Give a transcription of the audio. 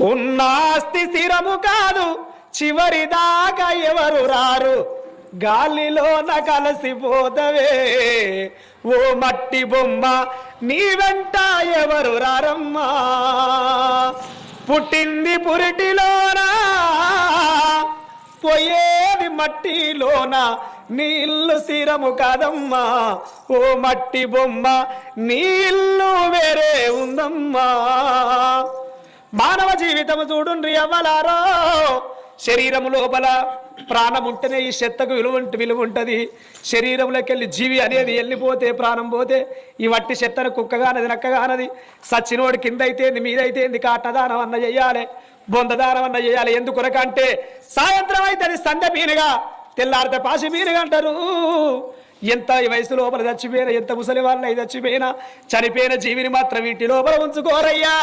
ఉన్నాస్తి స్థిరము కాదు చివరిదాకా ఎవరు రారు గాలిలోన కలిసిపోతవే ఓ మట్టి బొమ్మ నీ వెంట ఎవరు రారమ్మా పుట్టింది పురిటిలోనా పోయేది మట్టిలోన నీళ్ళు స్థిరము కాదమ్మా ఓ మట్టి బొమ్మ నీళ్ళు వేరే ఉందమ్మా మానవ జీవితము చూడుండ్రి అవ్వలారో శరీరము లోపల ప్రాణం ఉంటేనే ఈ చెత్తకు విలువ ఉంటుంది శరీరంలోకి వెళ్ళి జీవి అనేది వెళ్ళిపోతే ప్రాణం పోతే ఈ వట్టి చెత్తను కుక్కగానది నక్కగానది సచ్చినోడి కింద అయితేంది మీదైతేంది కాటదానం అన్న చెయ్యాలి బొందదానం అన్న చేయాలి ఎందుకొరకంటే సాయంత్రం అయితే అది సంధ్య పీనుగా తెల్లారితే పాసి పీనుగా అంటారు ఎంత ఈ వయసు లోపల చచ్చిపోయినా ఎంత ముసలి వాళ్ళని చచ్చిపోయినా చనిపోయిన జీవిని మాత్రం ఇంటి లోపల ఉంచుకోరయ్యా